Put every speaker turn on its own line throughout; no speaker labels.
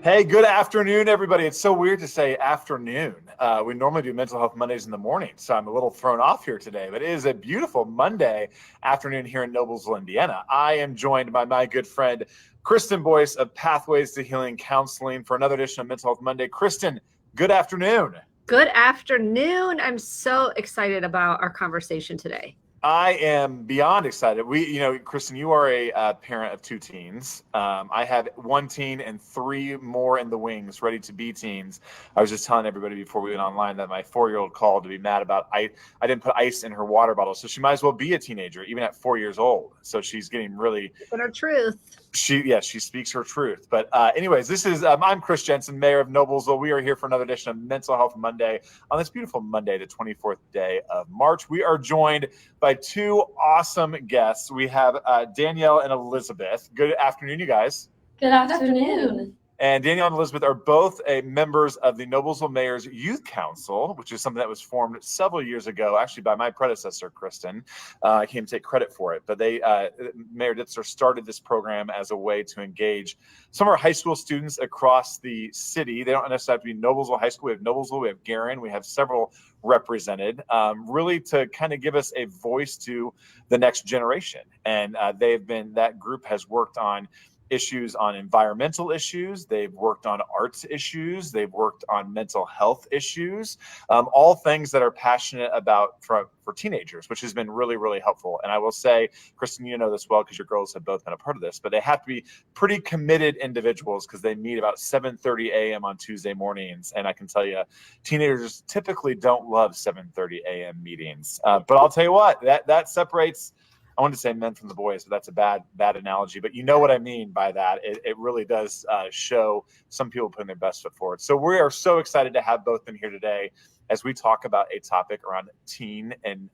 Hey, good afternoon, everybody. It's so weird to say afternoon. We normally do Mental Health Mondays in the morning, so I'm a little thrown off here today, but it is a beautiful Monday afternoon here in Noblesville, Indiana. I am joined by my good friend, Kristen Boice of Pathways to Healing Counseling for another edition of Mental Health Monday. Kristen, good afternoon.
Good afternoon. I'm so excited about our conversation today.
I am beyond excited. Kristen, you are a parent of two teens. I have one teen and three more in the wings, ready to be teens. I was just telling everybody before we went online that my 4-year-old called to be mad about I didn't put ice in her water bottle, so she might as well be a teenager, even at 4 years old. So she's getting really.
But our truth.
She speaks her truth. But anyways, this is I'm Chris Jensen, mayor of Noblesville. We are here for another edition of Mental Health Monday on this beautiful Monday, the 24th day of March. We are joined by two awesome guests. We have Danielle and Elizabeth. Good afternoon, you guys.
Good afternoon.
And Danielle and Elizabeth are both members of the Noblesville Mayor's Youth Council, which is something that was formed several years ago, actually by my predecessor, Kristen. I can't take credit for it, but Mayor Ditzler started this program as a way to engage some of our high school students across the city. They don't necessarily have to be Noblesville High School. We have Noblesville, we have Garin, we have several represented, really to kind of give us a voice to the next generation. And that group has worked on issues on environmental issues. They've worked on arts issues. They've worked on mental health issues, all things that are passionate about for teenagers, which has been really, really helpful. And I will say, Kristen, you know this well because your girls have both been a part of this, but they have to be pretty committed individuals because they meet about 7:30 a.m. on Tuesday mornings. And I can tell you, teenagers typically don't love 7:30 a.m. meetings. But I'll tell you what, that separates, I wanted to say men from the boys, but that's a bad analogy. But you know what I mean by that. It really does show some people putting their best foot forward. So we are so excited to have both of them here today as we talk about a topic around teen and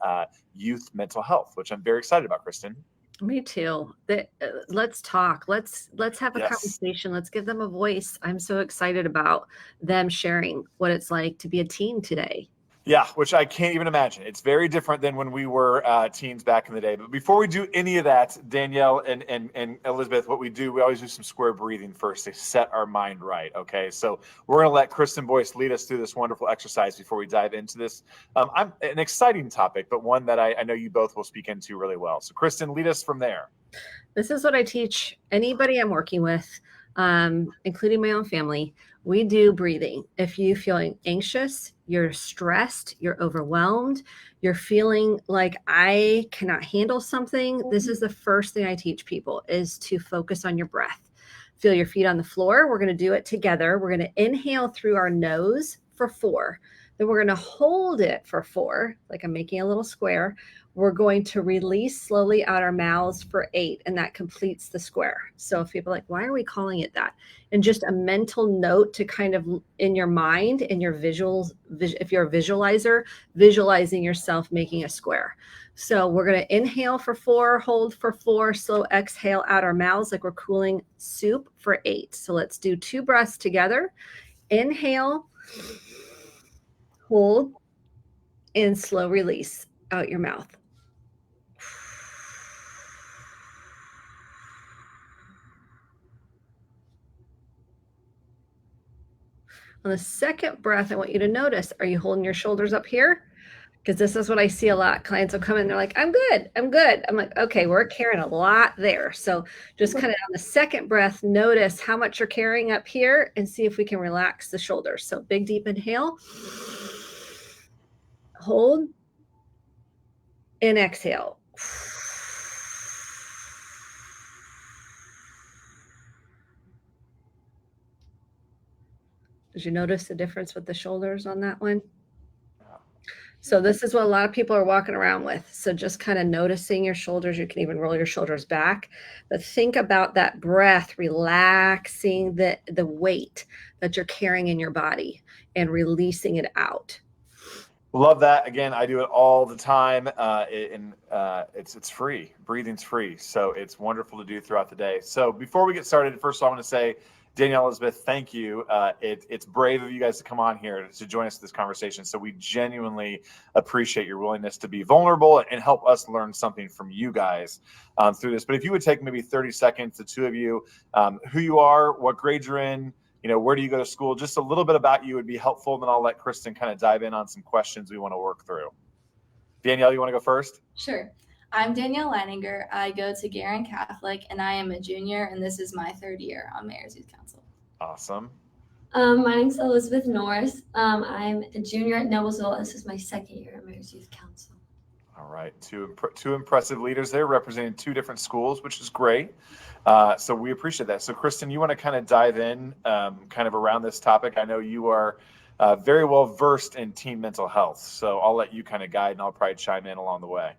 youth mental health, which I'm very excited about, Kristen.
Me too. Let's talk. Let's have a conversation. Let's give them a voice. I'm so excited about them sharing what it's like to be a teen today.
Yeah, which I can't even imagine. It's very different than when we were teens back in the day. But before we do any of that, Danielle and Elizabeth, what we always do some square breathing first to set our mind right, okay? So we're going to let Kristen Boice lead us through this wonderful exercise before we dive into this. An exciting topic, but one that I know you both will speak into really well. So Kristen, lead us from there.
This is what I teach anybody I'm working with, including my own family. We do breathing. If you're feeling anxious, you're stressed, you're overwhelmed, you're feeling like I cannot handle something, this is the first thing I teach people is to focus on your breath. Feel your feet on the floor. We're going to do it together. We're going to inhale through our nose for 4. Then we're going to hold it for 4, like I'm making a little square. We're going to release slowly out our mouths for 8, and that completes the square. So if people are like, why are we calling it that? And just a mental note to kind of in your mind, in your visuals, if you're a visualizer, visualizing yourself making a square. So we're going to inhale for 4, hold for 4, slow exhale out our mouths like we're cooling soup for 8. So let's do 2 breaths together. Inhale, hold, and slow release out your mouth. On the second breath, I want you to notice, are you holding your shoulders up here? Because this is what I see a lot. Clients will come in, they're like, I'm good. I'm like, okay, we're carrying a lot there. So just kind of on the second breath, notice how much you're carrying up here and see if we can relax the shoulders. So big, deep inhale, hold, and exhale. Did you notice the difference with the shoulders on that one? So this is what a lot of people are walking around with. So just kind of noticing your shoulders. You can even roll your shoulders back. But think about that breath, relaxing the weight that you're carrying in your body and releasing it out.
Love that. Again, I do it all the time. It's free. Breathing's free. So it's wonderful to do throughout the day. So before we get started, first of all, I want to say, Danielle, Elizabeth, thank you. It's brave of you guys to come on here to join us in this conversation. So we genuinely appreciate your willingness to be vulnerable and help us learn something from you guys through this. But if you would take maybe 30 seconds, the two of you, who you are, what grade you're in, where do you go to school? Just a little bit about you would be helpful. And then I'll let Kristen kind of dive in on some questions we want to work through. Danielle, you want to go first?
Sure. I'm Danielle Leininger. I go to Guerin Catholic, and I am a junior, and this is my 3rd year on Mayor's Youth Council.
Awesome.
My name's Elizabeth Norris. I'm a junior at Noblesville. This is my 2nd year at Mayor's Youth Council.
All right, two impressive leaders there representing 2 different schools, which is great. So we appreciate that. So Kristen, you want to kind of dive in kind of around this topic. I know you are very well versed in teen mental health, so I'll let you kind of guide and I'll probably chime in along the way.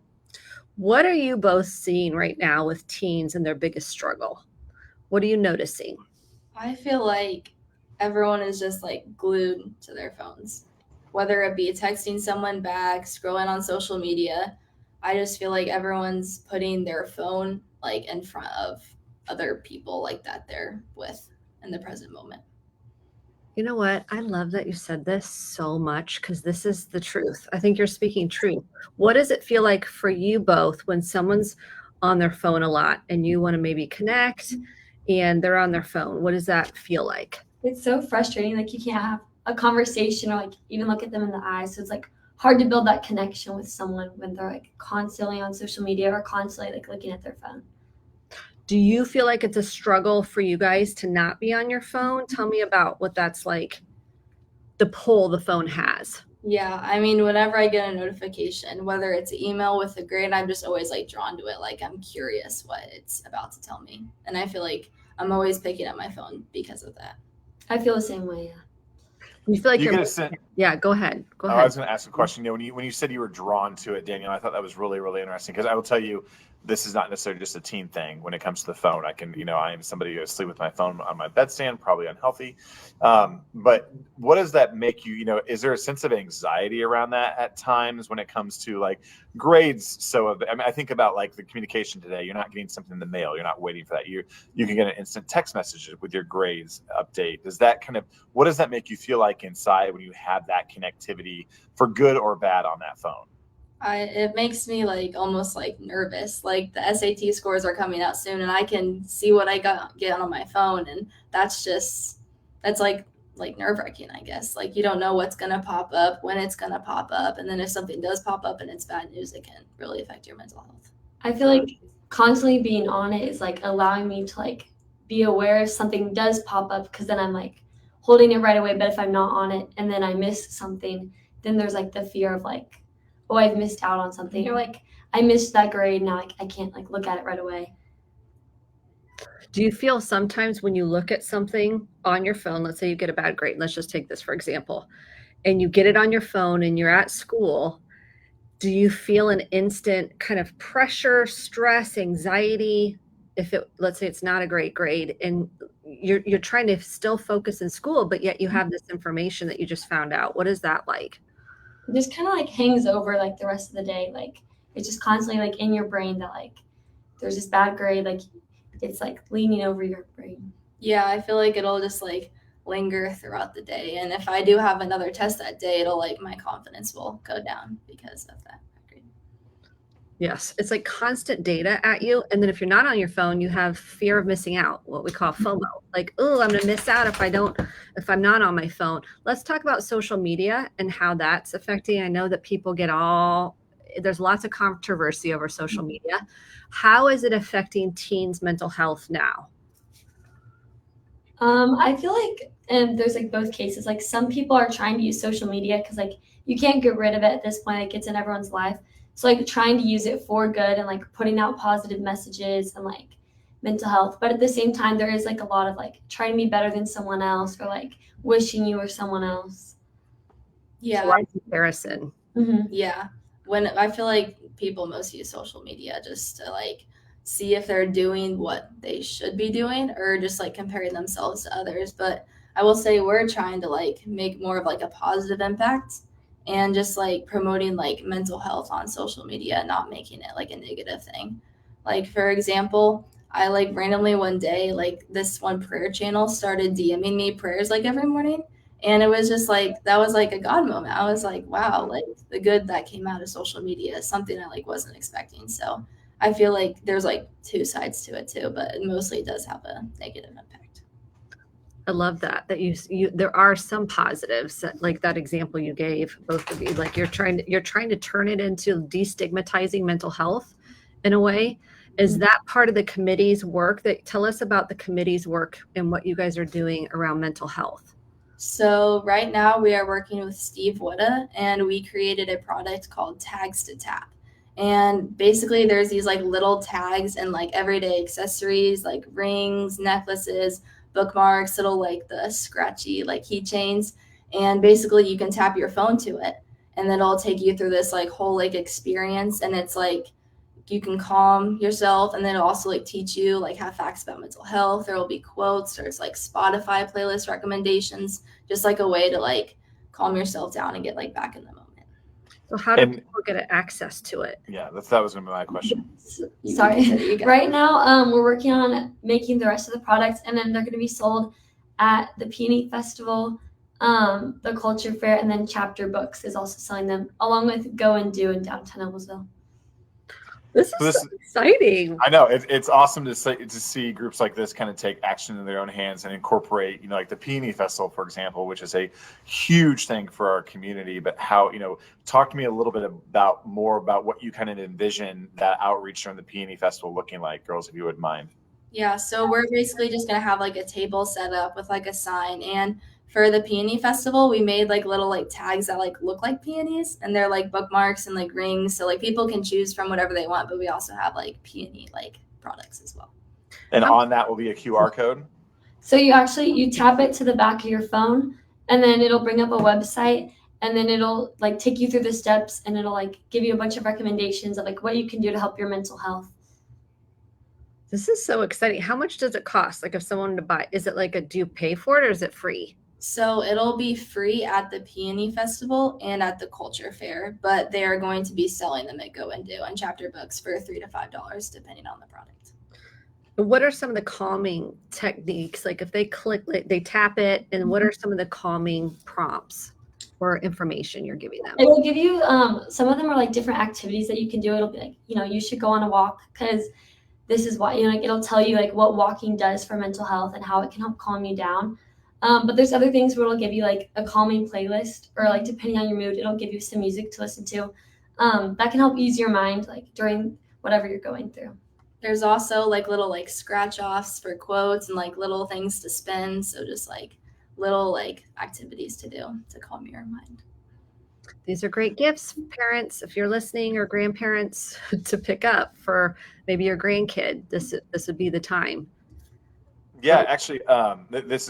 What are you both seeing right now with teens and their biggest struggle? What are you noticing?
I feel like everyone is just like glued to their phones, whether it be texting someone back, scrolling on social media. I just feel like everyone's putting their phone like in front of other people like that they're with in the present moment.
You know what? I love that you said this so much because this is the truth. I think you're speaking truth. What does it feel like for you both when someone's on their phone a lot and you want to maybe connect and they're on their phone? What does that feel like?
It's so frustrating. Like you can't have a conversation or like even look at them in the eyes. So it's like hard to build that connection with someone when they're like constantly on social media or constantly like looking at their phone.
Do you feel like it's a struggle for you guys to not be on your phone? Tell me about what that's like, the pull the phone has.
Yeah, I mean, whenever I get a notification, whether it's an email with a grade, I'm just always like drawn to it. Like I'm curious what it's about to tell me. And I feel like I'm always picking up my phone because of that.
I feel the same way, yeah.
You feel like
You
you're
get a sense.
yeah, go ahead. Go
I
ahead.
was going to ask a question. When you said you were drawn to it, Danielle, I thought that was really, really interesting because I will tell you, this is not necessarily just a teen thing. When it comes to the phone, I am somebody who sleep with my phone on my bedstand, probably unhealthy. But what does that make you? Is there a sense of anxiety around that at times when it comes to like grades? So I think about like the communication today. You're not getting something in the mail. You're not waiting for that. You can get an instant text message with your grades update. What does that make you feel like inside when you have that connectivity for good or bad on that phone?
It makes me like almost like nervous. Like the SAT scores are coming out soon, and I can see what I get on my phone, and that's like nerve-wracking, I guess. Like you don't know what's gonna pop up, when it's gonna pop up, and then if something does pop up and it's bad news, it can really affect your mental health.
I feel like constantly being on it is like allowing me to like be aware if something does pop up, because then I'm like holding it right away. But if I'm not on it and then I miss something, then there's like the fear of like, oh, I've missed out on something, or like I missed that grade, now like I can't like look at it right away.
Do you feel sometimes when you look at something on your phone, let's say you get a bad grade, let's just take this for example, and you get it on your phone and you're at school, do you feel an instant kind of pressure, stress, anxiety if let's say it's not a great grade and you're trying to still focus in school, but yet you have this information that you just found out? What is that like?
It just kind of like hangs over like the rest of the day. Like it's just constantly like in your brain that like there's this bad grade, like it's like leaning over your brain.
Yeah, I feel like it'll just like linger throughout the day, and if I do have another test that day, it'll like my confidence will go down because of that grade.
Yes, it's like constant data at you, and then if you're not on your phone, you have fear of missing out, what we call FOMO. Like, oh, I'm gonna miss out if I'm not on my phone. Let's talk about social media and how that's affecting. I know that people there's lots of controversy over social media. How is it affecting teens' mental health now?
I feel like, and there's like both cases. Like some people are trying to use social media because like you can't get rid of it at this point. Like it's in everyone's life. So like trying to use it for good and like putting out positive messages and like mental health. But at the same time, there is like a lot of like trying to be better than someone else or like wishing you were someone else.
Yeah.
So comparison.
Mm-hmm.
Yeah. When I feel like people most use social media just to like see if they're doing what they should be doing or just like comparing themselves to others. But I will say we're trying to like make more of like a positive impact and just like promoting like mental health on social media, not making it like a negative thing. Like for example, I like randomly one day, like this one prayer channel started DMing me prayers like every morning. And it was just like, that was like a God moment. I was like, wow, like the good that came out of social media is something I like wasn't expecting. So I feel like there's like two sides to it too, but it mostly does have a negative impact.
I love that you there are some positives, like that example you gave, both of you. Like you're trying to turn it into destigmatizing mental health in a way. Is that part of the committee's work? Tell us about the committee's work and what you guys are doing around mental health.
So right now we are working with Steve Woodda, and we created a product called Tags to Tap. And basically there's these like little tags and like everyday accessories like rings, necklaces, bookmarks, little like the scratchy like keychains. And basically you can tap your phone to it and then it'll take you through this like whole like experience. And it's like you can calm yourself, and then it'll also like teach you like have facts about mental health. There will be quotes, there's like Spotify playlist recommendations, just like a way to like calm yourself down and get like back in the moment.
So how do people get access to it?
Yeah, that was going to be my question.
Sorry. Right now, we're working on making the rest of the products, and then they're going to be sold at the Peony Festival, the Culture Fair, and then Chapter Books is also selling them, along with Go and Do in downtown Noblesville.
This is so exciting.
I know it's awesome to see groups like this kind of take action in their own hands and incorporate, like the Peony Festival, for example, which is a huge thing for our community. But how, talk to me a little bit more about what you kind of envision that outreach during the Peony Festival looking like, girls, if you would mind.
Yeah, so we're basically just gonna have like a table set up with like a sign, and for the Peony Festival, we made like little like tags that like look like peonies, and they're like bookmarks and like rings, so like people can choose from whatever they want. But we also have like peony like products as well.
And on that will be a QR code.
So you tap it to the back of your phone, and then it'll bring up a website, and then it'll like take you through the steps, and it'll like give you a bunch of recommendations of like what you can do to help your mental health.
This is so exciting. How much does it cost? Like if someone wanted to buy, is it like do you pay for it or is it free?
So it'll be free at the Peony Festival and at the Culture Fair, but they are going to be selling them at Go and Do and Chapter Books for $3 to $5, depending on the product.
What are some of the calming techniques? Like if they click, they tap it, and what are some of the calming prompts or information you're giving them?
It will give you, some of them are like different activities that you can do. It'll be like, you should go on a walk because this is why, like it'll tell you like what walking does for mental health and how it can help calm you down. But there's other things where it'll give you like a calming playlist, or like depending on your mood, it'll give you some music to listen to. That can help ease your mind like during whatever you're going through.
There's also like little like scratch offs for quotes and like little things to spin. So just like little like activities to do to calm your mind.
These are great gifts, parents, if you're listening, or grandparents, to pick up for maybe your grandkid. This would be the time.
Yeah, actually, it's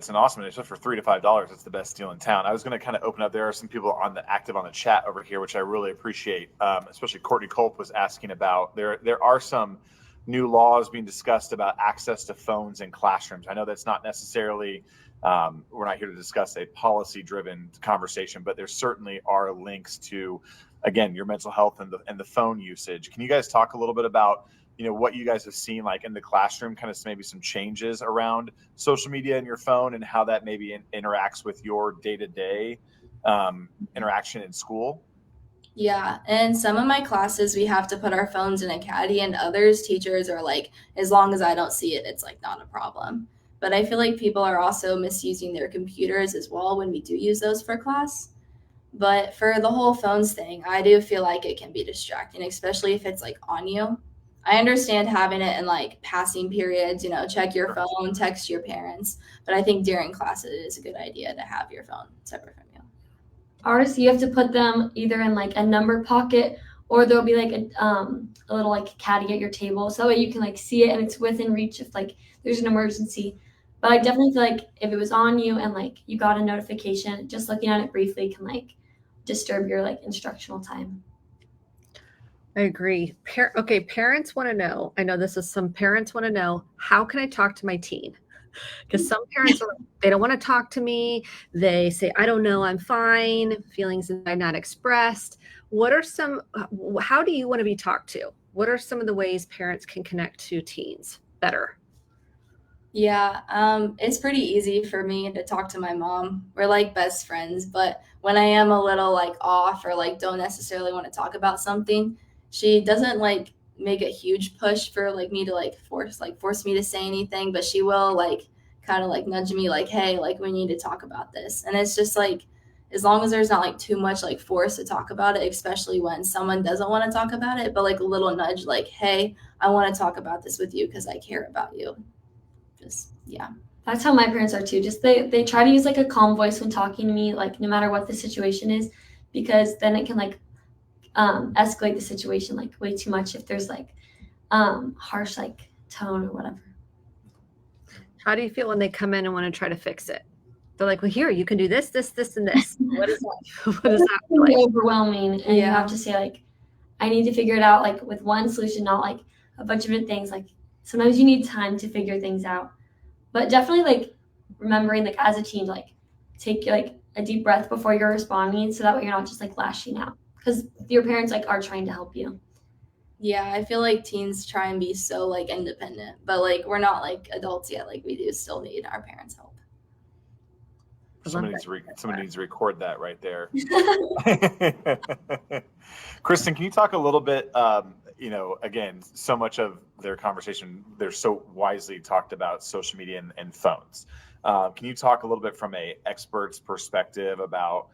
an awesome initiative for $3 to $5. It's the best deal in town. I was going to kind of open up. There are some people active on the chat over here, which I really appreciate. Especially Courtney Culp was asking about. There are some new laws being discussed about access to phones in classrooms. I know that's not necessarily. We're not here to discuss a policy-driven conversation, but there certainly are links to, again, your mental health and the phone usage. Can you guys talk a little bit about what you guys have seen like in the classroom, kind of maybe some changes around social media and your phone, and how that maybe interacts with your day-to-day interaction in school?
Yeah, in some of my classes, we have to put our phones in a caddy, and others, teachers are like, as long as I don't see it, it's like not a problem. But I feel like people are also misusing their computers as well when we do use those for class. But for the whole phones thing, I do feel like it can be distracting, especially if it's like on you. I understand having it in like passing periods, check your phone, text your parents. But I think during class, it is a good idea to have your phone separate from you.
Ours, you have to put them either in like a number pocket, or there'll be like a little like caddy at your table. So that way you can like see it and it's within reach if like there's an emergency. But I definitely feel like if it was on you and like you got a notification, just looking at it briefly can like disturb your like instructional time.
I agree. Okay, parents want to know. I know some parents want to know, how can I talk to my teen? Because some parents they don't want to talk to me. They say, I don't know, I'm fine. Feelings that I'm not expressed. How do you want to be talked to? What are some of the ways parents can connect to teens better?
Yeah, it's pretty easy for me to talk to my mom. We're like best friends, but when I am a little like off or like don't necessarily want to talk about something, she doesn't like make a huge push for like me to like force me to say anything, but she will like kind of like nudge me like, hey, like we need to talk about this. And it's just like, as long as there's not like too much like force to talk about it, especially when someone doesn't want to talk about it, but like a little nudge like, hey, I want to talk about this with you because I care about you. Just, yeah.
That's how my parents are too. Just they try to use like a calm voice when talking to me, like no matter what the situation is, because then it can like escalate the situation like way too much if there's like harsh like tone or whatever.
How do you feel when they come in and want to try to fix it? They're like, well, here, you can do this, this, this, and this. What is that? What does that feel like?
Overwhelming, and you have to say like, I need to figure it out like with one solution, not like a bunch of different things. Like sometimes you need time to figure things out, but definitely like remembering like as a teen, like take like a deep breath before you're responding, so that way you're not just like lashing out, because your parents like are trying to help you.
Yeah, I feel like teens try and be so like independent, but like we're not like adults yet. Like we do still need our parents' help.
Somebody needs to record that right there. Kristen, can you talk a little bit, again, so much of their conversation, they're so wisely talked about social media and phones. Can you talk a little bit from a expert's perspective about,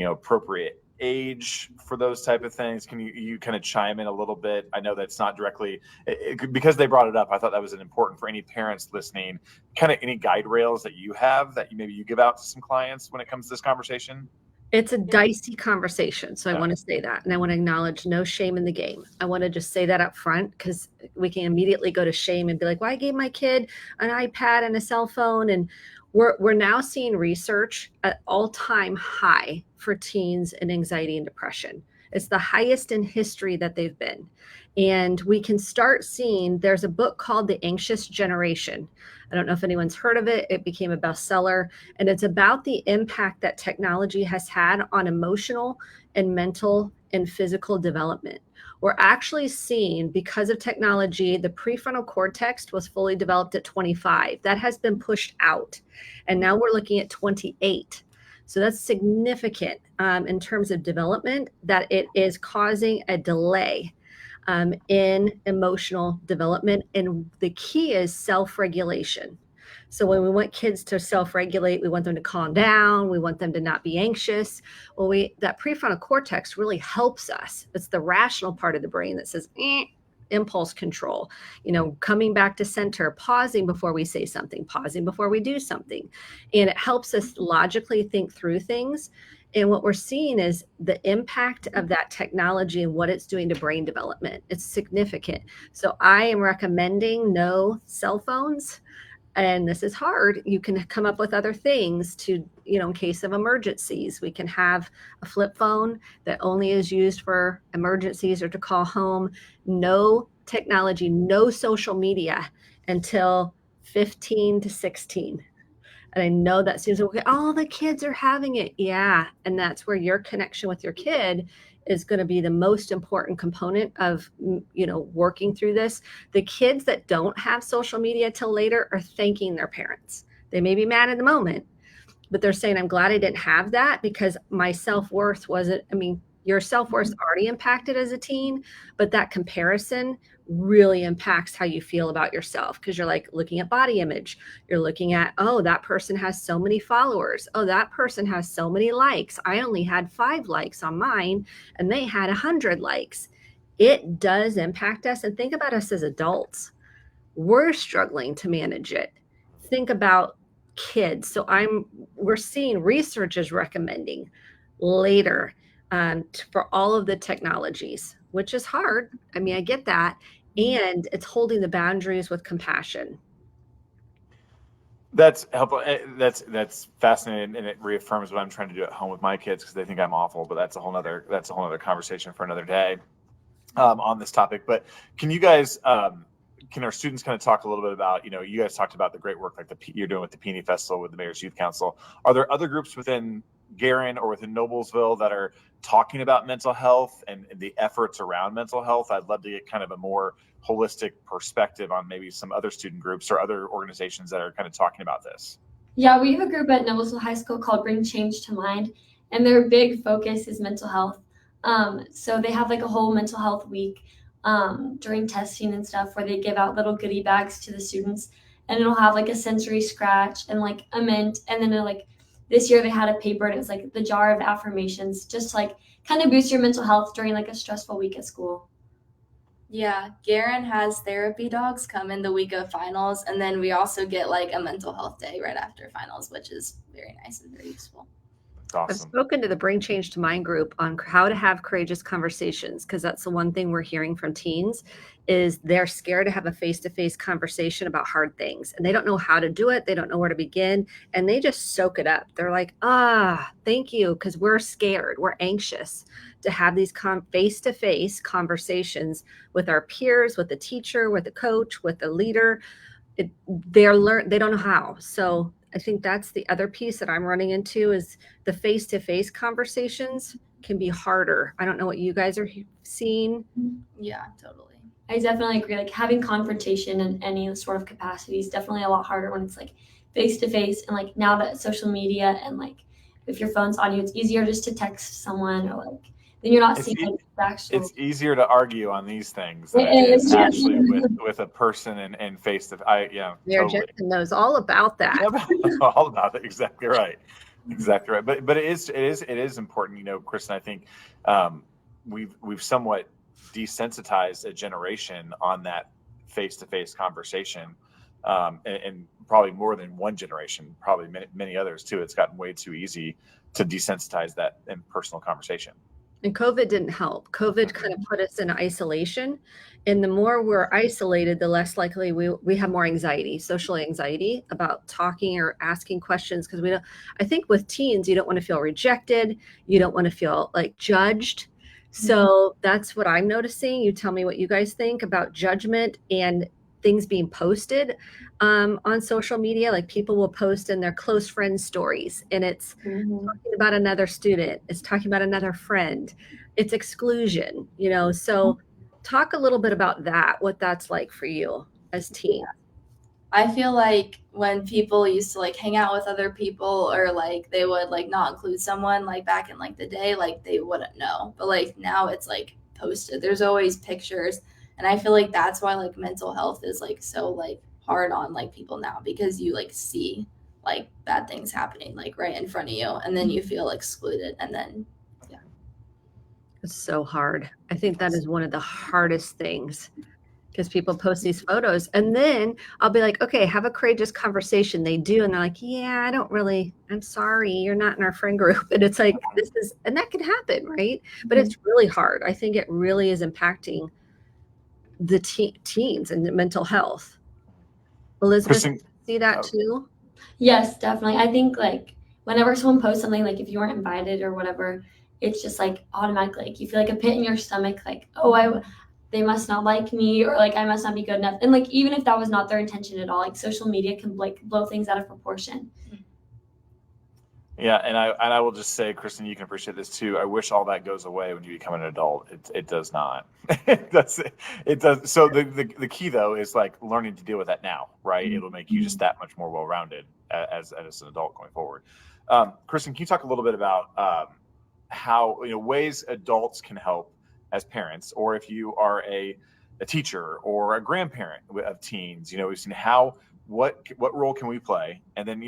appropriate age for those type of things? Can you kind of chime in a little bit? I know that's not directly because they brought it up. I thought that was important for any parents listening. Kind of any guide rails that you have that you give out to some clients when it comes to this conversation.
It's a dicey conversation, so I want to say that, and I want to acknowledge no shame in the game. I want to just say that up front, because we can immediately go to shame and be like, well, I gave my kid an iPad and a cell phone, and we're now seeing research at all-time high for teens and anxiety and depression. It's the highest in history that they've been. And we can start seeing, there's a book called The Anxious Generation. I don't know if anyone's heard of it. It became a bestseller, and it's about the impact that technology has had on emotional and mental and physical development. We're actually seeing, because of technology, the prefrontal cortex was fully developed at 25. That has been pushed out, and now we're looking at 28. So that's significant in terms of development, that it is causing a delay in emotional development. And the key is self-regulation. So when we want kids to self-regulate, we want them to calm down. We want them to not be anxious. Well, that prefrontal cortex really helps us. It's the rational part of the brain that says, impulse control, coming back to center, pausing before we say something, pausing before we do something. And it helps us logically think through things. And what we're seeing is the impact of that technology and what it's doing to brain development. It's significant. So I am recommending no cell phones. And this is hard. You can come up with other things to, in case of emergencies. We can have a flip phone that only is used for emergencies or to call home. No technology, no social media until 15 to 16. And I know that seems okay. All the kids are having it. Yeah. And that's where your connection with your kid is going to be the most important component of, working through this. The kids that don't have social media till later are thanking their parents. They may be mad in the moment, but they're saying, I'm glad I didn't have that, because my self-worth wasn't, your self-worth is already impacted as a teen, but that comparison really impacts how you feel about yourself, because you're like looking at body image. You're looking at, oh, that person has so many followers. Oh, that person has so many likes. I only had 5 likes on mine and they had 100 likes. It does impact us. And think about us as adults. We're struggling to manage it. Think about kids. So we're seeing research is recommending later for all of the technologies, which is hard. I get that. And it's holding the boundaries with compassion.
That's helpful. That's fascinating, and it reaffirms what I'm trying to do at home with my kids, because they think I'm awful. But that's a whole nother conversation for another day on this topic. But can you guys, can our students kind of talk a little bit about, you guys talked about the great work like you're doing with the Peony Festival with the Mayor's Youth Council. Are there other groups within Garin or within Noblesville that are talking about mental health and the efforts around mental health? I'd love to get kind of a more holistic perspective on maybe some other student groups or other organizations that are kind of talking about this.
Yeah, we have a group at Noblesville High School called Bring Change to Mind, and their big focus is mental health. So they have like a whole mental health week during testing and stuff, where they give out little goodie bags to the students, and it'll have like a sensory scratch and like a mint, and then like this year they had a paper and it was like the jar of affirmations, just to, like kind of boost your mental health during like a stressful week at school.
Yeah, Garen has therapy dogs come in the week of finals, and then we also get like a mental health day right after finals, which is very nice and very useful.
That's
I've
awesome.
spoken to the Bring Change to Mind group on how to have courageous conversations, because that's the one thing we're hearing from teens is they're scared to have a face-to-face conversation about hard things, and they don't know how to do it. They don't know where to begin, and they just soak it up. They're like, thank you, because we're scared. We're anxious to have these face-to-face conversations with our peers, with the teacher, with the coach, with the leader. They don't know how. So I think that's the other piece that I'm running into is the face-to-face conversations can be harder. I don't know what you guys are seeing.
Yeah, totally.
I definitely agree. Like having confrontation in any sort of capacity is definitely a lot harder when it's like face to face. And like now that social media and like if your phone's on you, it's easier just to text someone or like then you're not seeing like the actual.
It's easier to argue on these things than it is actually with a person and face to face. Yeah,
Mayor
totally.
Jensen knows all about that.
Yeah, all about it. Exactly right. Exactly right. But it is important. You know, Kristen, I think we've somewhat desensitized a generation on that face-to-face conversation, and probably more than one generation, probably many others too. It's gotten way too easy to desensitize that impersonal conversation.
And COVID didn't help. COVID kind of put us in isolation. And the more we're isolated, the less likely we have more anxiety, social anxiety about talking or asking questions. Because I think with teens, you don't want to feel rejected. You don't want to feel like judged. So that's what I'm noticing. You tell me what you guys think about judgment and things being posted on social media. Like people will post in their close friends stories, and it's talking about another student. It's talking about another friend. It's exclusion, you know. So talk a little bit about that, what that's like for you as teens.
I feel like when people used to like hang out with other people or like they would like not include someone like back in like the day, like they wouldn't know. But like now it's like posted. There's always pictures. And I feel like that's why like mental health is like so like hard on like people now, because you like see like bad things happening like right in front of you, and then you feel excluded, and then
It's so hard. I think that is one of the hardest things, because people post these photos and then I'll be like, okay, have a courageous conversation. They do. And they're like, yeah, I'm sorry, you're not in our friend group. And it's like, and that can happen, right? But it's really hard. I think it really is impacting the teens and the mental health. Elizabeth,
Kristen,
see that too?
Yes, definitely. I think like whenever someone posts something, like if you weren't invited or whatever, it's just like automatically like you feel like a pit in your stomach, like, oh, they must not like me, or like I must not be good enough. And like even if that was not their intention at all, like social media can like blow things out of proportion.
Yeah, and I will just say, Kristen, you can appreciate this too. I wish all that goes away when you become an adult. It does not. It does. So the key though is like learning to deal with that now, right? It'll make you just that much more well-rounded as an adult going forward. Kristen, can you talk a little bit about how ways adults can help as parents, or if you are a teacher or a grandparent of teens? We've seen what role can we play, and then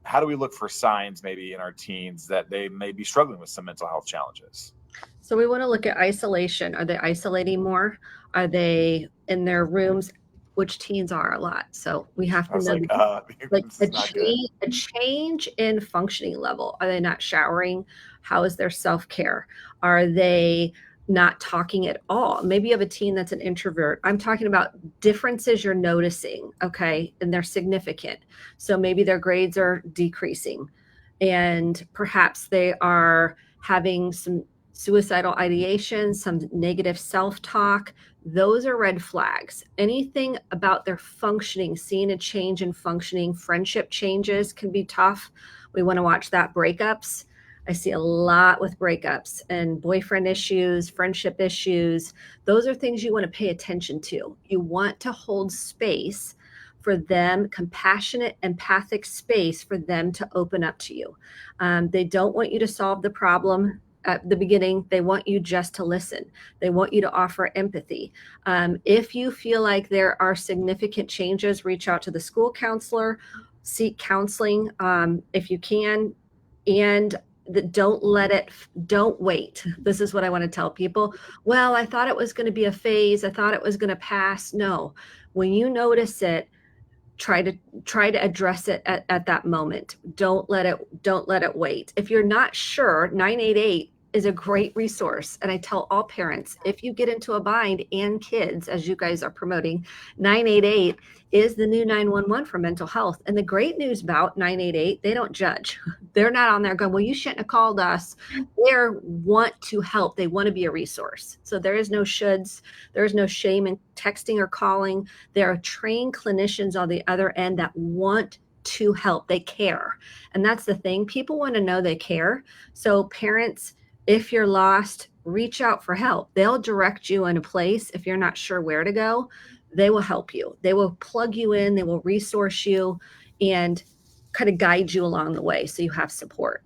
how do we look for signs maybe in our teens that they may be struggling with some mental health challenges?
So we want to look at isolation. Are they isolating more? Are they in their rooms? Which teens are a lot. So we have to know a change in functioning level. Are they not showering? How is their self-care? Are they not talking at all? Maybe you have a teen that's an introvert. I'm talking about differences you're noticing, okay, and they're significant. So maybe their grades are decreasing, and perhaps they are having some suicidal ideation, some negative self-talk. Those are red flags. Anything about their functioning, seeing a change in functioning, friendship changes can be tough. We want to watch that. Breakups. I see a lot with breakups and boyfriend issues, friendship issues. Those are things you want to pay attention to. You want to hold space for them, compassionate, empathic space for them to open up to you. They don't want you to solve the problem. at the beginning, they want you just to listen. They want you to offer empathy. If you feel like there are significant changes, reach out to the school counselor, seek counseling if you can, and don't wait. This is what I want to tell people. Well, I thought it was going to be a phase. I thought it was going to pass. No, when you notice it, try to address it at that moment. Don't let it wait. If you're not sure, 988 is a great resource. And I tell all parents, if you get into a bind, and kids, as you guys are promoting, 988 is the new 911 for mental health. And the great news about 988, they don't judge. They're not on there going, well, you shouldn't have called us. They want to help. They want to be a resource. So there is no shoulds. There is no shame in texting or calling. There are trained clinicians on the other end that want to help. They care. And that's the thing. People want to know they care. So parents, if you're lost, reach out for help. They'll direct you in a place. If you're not sure where to go, they will help you. They will plug you in. They will resource you and kind of guide you along the way so you have support.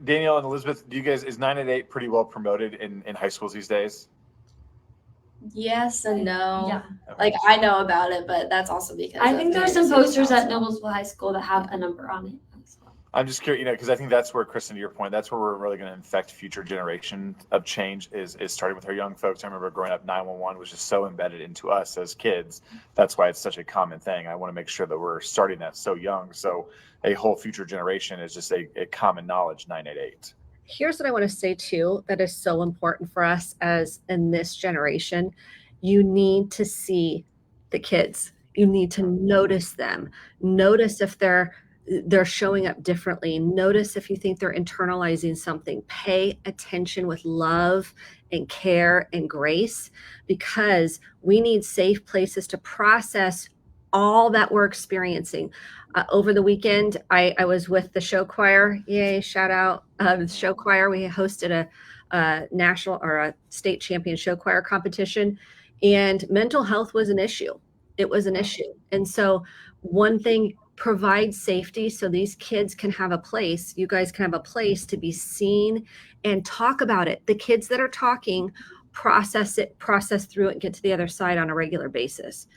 Danielle and Elizabeth, is 988 pretty well promoted in high schools these days?
Yes and no.
Yeah.
Like, I know about it, but that's also because
I think there are some posters at Noblesville High School that have a number on it.
I'm just curious, because I think that's where, Kristen, to your point, that's where we're really going to infect future generation of change is starting with our young folks. I remember growing up, 911 was just so embedded into us as kids. That's why it's such a common thing. I want to make sure that we're starting that so young. So a whole future generation is just a common knowledge, 988.
Here's what I want to say too, that is so important for us as in this generation. You need to see the kids. You need to notice them. Notice if they're showing up differently. Notice if you think they're internalizing something. Pay attention with love and care and grace, because we need safe places to process all that we're experiencing. Over the weekend, I was with the show choir. Yay, shout out the show choir. We hosted a national or a state champion show choir competition, and mental health was an issue. It was an issue. And so one thing, provide safety so these kids can have a place, you guys can have a place to be seen and talk about it. The kids that are talking, process through it, and get to the other side on a regular basis.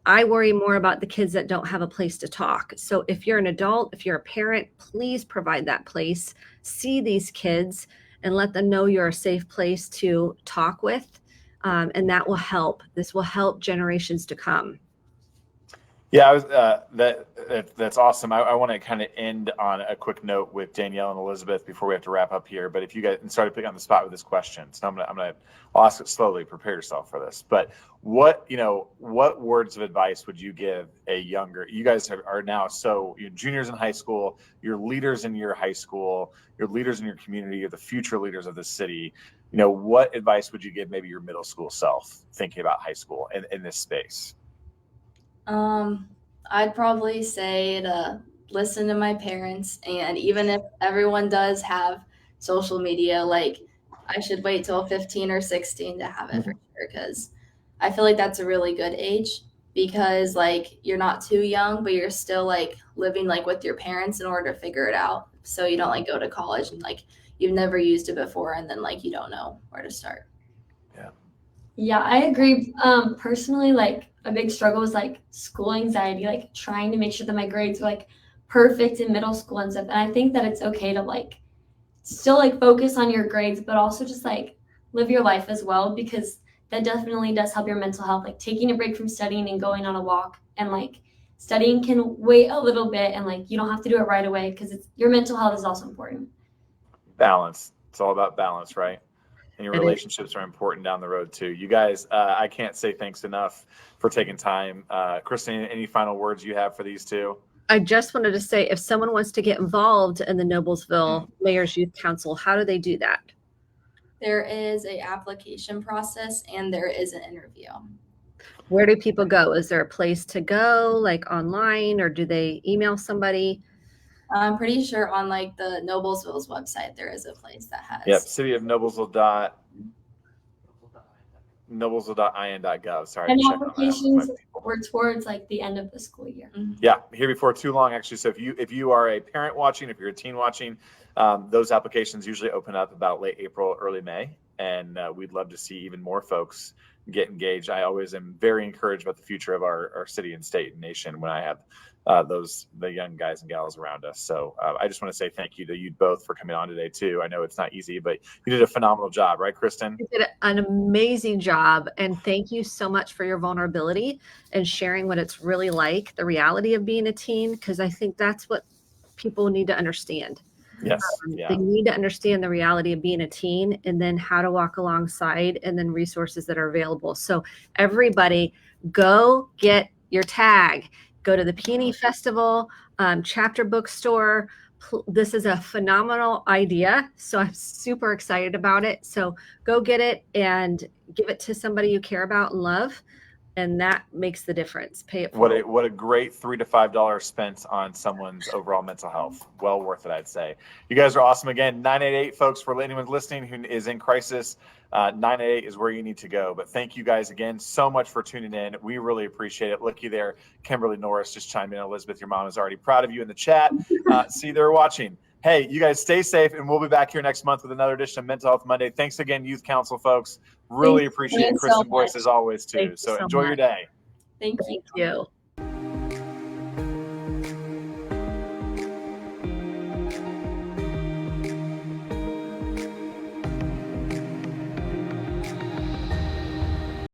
I worry more about the kids that don't have a place to talk. So if you're an adult, if you're a parent, please provide that place. See these kids and let them know you're a safe place to talk with. And that will help. This will help generations to come.
Yeah, that's awesome. I want to kind of end on a quick note with Danielle and Elizabeth before we have to wrap up here. But if you guys started putting on the spot with this question, so I'll ask it slowly. Prepare yourself for this. But what words of advice would you give you guys are now you're juniors in high school, you're leaders in your high school, you're leaders in your community, you're the future leaders of the city. What advice would you give maybe your middle school self thinking about high school in this space?
I'd probably say to listen to my parents, and even if everyone does have social media, like, I should wait till 15 or 16 to have it for sure, because I feel like that's a really good age, because like you're not too young, but you're still like living like with your parents in order to figure it out. So you don't like go to college and like you've never used it before and then like you don't know where to start.
Yeah, I agree. Personally, like a big struggle was like school anxiety, like trying to make sure that my grades were like perfect in middle school and stuff. And I think that it's okay to like still like focus on your grades, but also just like live your life as well, because that definitely does help your mental health. Like taking a break from studying and going on a walk, and like studying can wait a little bit, and like you don't have to do it right away, because your mental health is also important.
Balance. It's all about balance, right? And your relationships are important down the road too. You guys, I can't say thanks enough for taking time. Kristen, any final words you have for these two?
I just wanted to say, if someone wants to get involved in the Noblesville Mayor's Youth Council, how do they do that?
There is an application process and there is an interview.
Where do people go? Is there a place to go, like online, or do they email somebody?
I'm pretty sure on like the Noblesville's website, there is a place that has.
Yep, city of Noblesville.in.gov. Sorry.
And applications we're towards like the end of the school year.
Yeah, here before too long, actually. So if you are a parent watching, if you're a teen watching, those applications usually open up about late April, early May, and we'd love to see even more folks get engaged. I always am very encouraged about the future of our city and state and nation when I have the young guys and gals around us. So I just want to say thank you to you both for coming on today too. I know it's not easy, but you did a phenomenal job, right, Kristen?
You did an amazing job, and thank you so much for your vulnerability and sharing what it's really like, the reality of being a teen, because I think that's what people need to understand.
Yes.
They need to understand the reality of being a teen, and then how to walk alongside, and then resources that are available. So everybody, go get your tag. Go to the Peony Festival, Chapter Bookstore. This is a phenomenal idea, so I'm super excited about it. So go get it and give it to somebody you care about and love, and that makes the difference. Pay it forward.
What a great $3 to $5 spent on someone's overall mental health. Well worth it, I'd say. You guys are awesome. Again, 988, folks, for anyone listening who is in crisis, 988 is where you need to go. But thank you guys again so much for tuning in. We really appreciate it. Looky there, Kimberly Norris just chimed in. Elizabeth, your mom is already proud of you in the chat. See, they're watching. Hey, you guys stay safe, and we'll be back here next month with another edition of Mental Health Monday. Thanks again, Youth Council folks. Really appreciate Kristen Boice as always, too. So enjoy your day.
Thank you.